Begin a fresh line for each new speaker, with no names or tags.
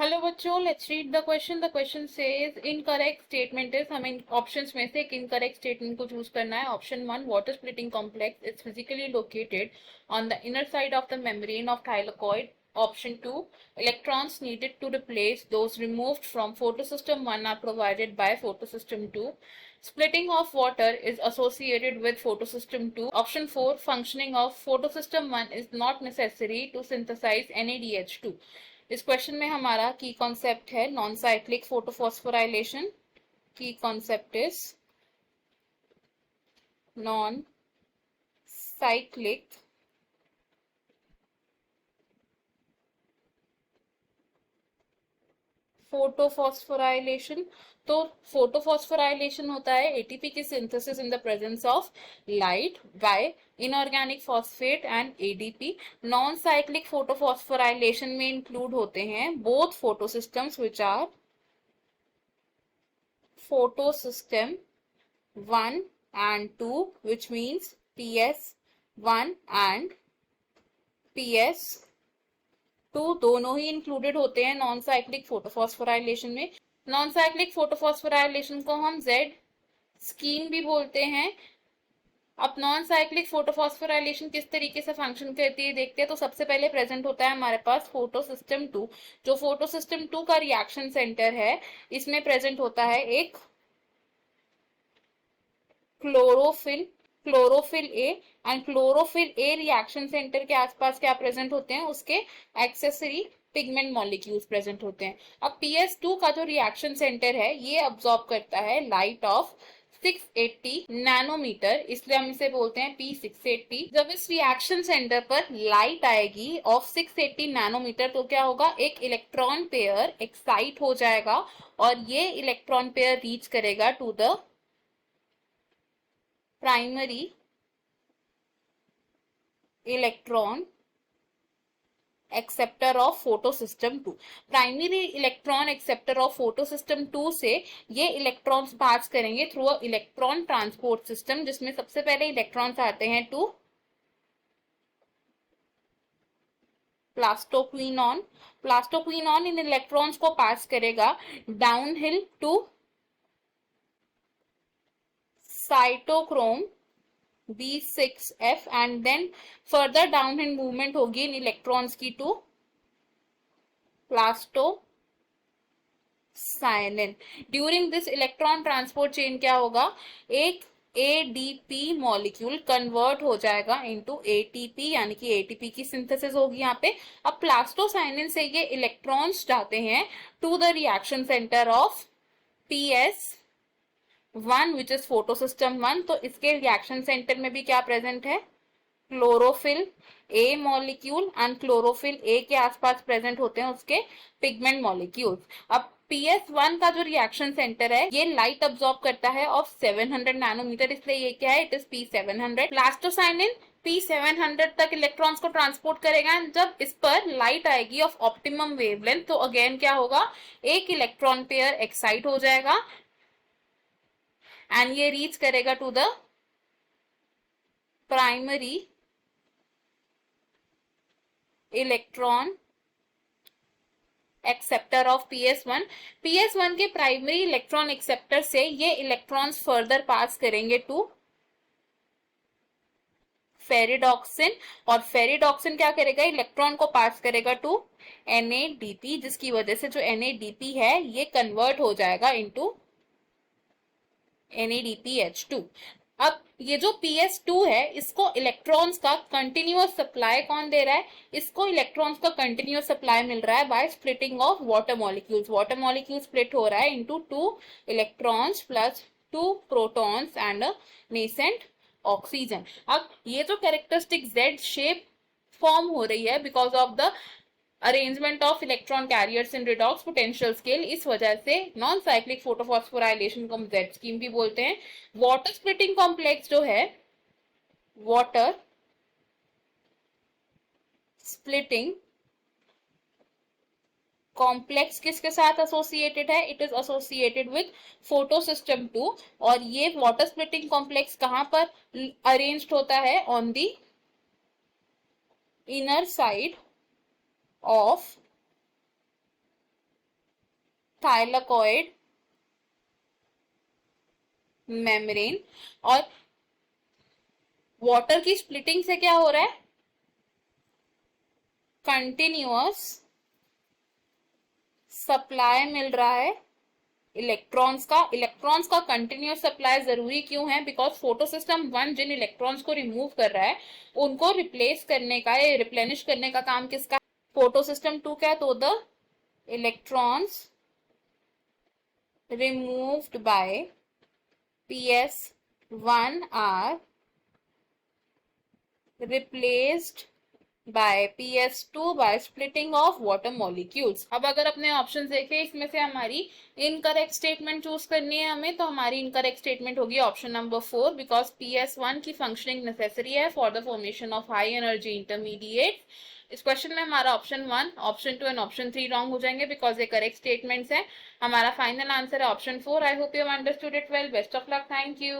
Hello बच्चों, let's read the question. The question says incorrect statement is, हमें options में से एक इनकरेक्ट स्टेटमेंट को चूज करना है। Option one, water splitting complex is physically located on the inner side of the membrane of thylakoid. Option 2, electrons needed to replace those removed from photosystem 1 are provided by photosystem 2. Splitting of water is associated with photosystem 2. Option 4, functioning of photosystem 1 is not necessary to synthesize NADH2. इस question में हमारा की concept है non cyclic photophosphorylation. की concept is non cyclic photophosphorylation. तो photophosphorylation होता है ATP की synthesis in the presence of light by inorganic phosphate and ADP. Non cyclic photophosphorylation में इंक्लूड होते हैं both photosystems which are photosystem 1 and 2, which means PS1 and PS2 दोनों ही included होते हैं नॉन साइक्लिक फोटोफॉस्फोराइलेशन में। Non cyclic photophosphorylation को हम Z scheme भी बोलते हैं। अब नॉन साइक्लिक फोटोफॉस्फोराइलेशन किस तरीके से फंक्शन करती है देखते हैं। तो सबसे पहले प्रेजेंट होता है हमारे पास फोटोसिस्टम 2। जो फोटोसिस्टम 2 का रिएक्शन सेंटर है, इसमें प्रेजेंट होता है एक chlorophyll, chlorophyll A. And chlorophyll A reaction centre के आसपास क्या प्रेजेंट होते हैं, उसके एक्सेसरी पिगमेंट मॉलिक्यूल्स प्रेजेंट होते हैं। अब PS2 का जो रिएक्शन सेंटर है ये अब्सॉर्ब करता है लाइट ऑफ 680 नैनोमीटर, इसलिए हम इसे बोलते हैं P680। जब इस रिएक्शन सेंटर पर लाइट आएगी ऑफ 680 नैनोमीटर तो क्या होगा, एक इलेक्ट्रॉन पेयर एक्साइट हो जाएगा और ये इलेक्ट्रॉन पेयर रीच करेगा to the primary electron acceptor of photosystem 2। Primary electron acceptor of photosystem 2 से ये इलेक्ट्रॉन्स पास करेंगे through a electron transport system, जिसमें सबसे पहले इलेक्ट्रॉन्स आते हैं टू प्लास्टोक्विनॉन। प्लास्टोक्विनॉन इन इलेक्ट्रॉन्स को पास करेगा downhill to cytochrome B6F and then further downhill movement होगी इन इलेक्ट्रॉन्स की to plastocyanin. During this electron transport chain क्या होगा, एक ADP मॉलिक्यूल कन्वर्ट हो जाएगा इनटू ATP, यानी कि ATP की सिंथेसिस होगी यहाँ पे। अब प्लास्टोसाइनिन से ये इलेक्ट्रॉन्स जाते हैं to the reaction centre of PS1 which is photosystem 1। तो इसके रिएक्शन सेंटर में भी क्या प्रेजेंट है, chlorophyll a molecule, and chlorophyll a के आसपास प्रेजेंट होते हैं उसके पिगमेंट मॉलिक्यूल्स। अब PS1 का जो रिएक्शन सेंटर है ये लाइट अब्सॉर्ब करता है ऑफ 700 नैनोमीटर, इसलिए ये क्या है, it is P700। Plastocyanin P700 तक इलेक्ट्रॉन्स को ट्रांसपोर्ट करेगा एंड जब इस पर लाइट आएगी ऑफ ऑप्टिमम वेवलेंथ तो अगेन क्या होगा, एक इलेक्ट्रॉन पेयर एक्साइट हो जाएगा एंड ये रीच करेगा to the primary electron acceptor of PS1। PS1 के प्राइमरी इलेक्ट्रॉन एक्सेप्टर से ये इलेक्ट्रॉन्स फर्दर पास करेंगे टू फेरिडॉक्सिन, और फेरिडॉक्सिन क्या करेगा, इलेक्ट्रॉन को पास करेगा टू NADP, जिसकी वजह से जो NADP है ये कन्वर्ट हो जाएगा इनटू NADPH2। अब ये जो PS2 है इसको इलेक्ट्रॉन्स का कंटिन्यूअस सप्लाई कौन दे रहा है, इसको इलेक्ट्रॉन्स का कंटिन्यूअस सप्लाई मिल रहा है by splitting of water molecules. Water molecule split हो रहा है into 2 electrons plus 2 protons and nascent oxygen. अब ये जो कैरेक्टरिस्टिक Z शेप फॉर्म हो रही है because of the arrangement of electron carriers in redox potential scale, इस वजह से नॉन साइक्लिक फोटोफॉस्फोराइलेशन को हम जेड स्कीम भी बोलते हैं। वाटर स्प्लिटिंग कॉम्प्लेक्स जो है, वाटर स्प्लिटिंग कॉम्प्लेक्स किसके साथ एसोसिएटेड है, it is associated with photosystem 2। और ये वाटर स्प्लिटिंग कॉम्प्लेक्स कहां पर अरेंज्ड होता है, on the inner side of thylakoid membrane. और वाटर की स्प्लिटिंग से क्या हो रहा है, कंटिन्यूअस सप्लाई मिल रहा है इलेक्ट्रॉन्स का कंटिन्यूअस सप्लाई जरूरी क्यों है, बिकॉज फोटो सिस्टम वन जिन इलेक्ट्रॉन्स को रिमूव कर रहा है उनको रिप्लेस करने का या रिप्लेनिश करने का काम किसका, फोटो सिस्टम टू का। तो the electrons removed by PS1 are replaced by PS2 by splitting of water molecules। अब अगर अपने ऑप्शन देखें इसमें से हमारी इनकरेक्ट स्टेटमेंट चूज करनी है हमें, तो हमारी इनकरेक्ट स्टेटमेंट होगी ऑप्शन नंबर 4, बिकॉज PS1 की फंक्शनिंग नेसेसरी है for the formation of high energy intermediate. इस क्वेश्चन में हमारा option 1, option 2 and option 3 wrong हो जाएंगे बिकॉज ये करेक्ट स्टेटमेंट्स है। हमारा फाइनल आंसर है option 4। I hope you understood it well. Best of luck. Thank you.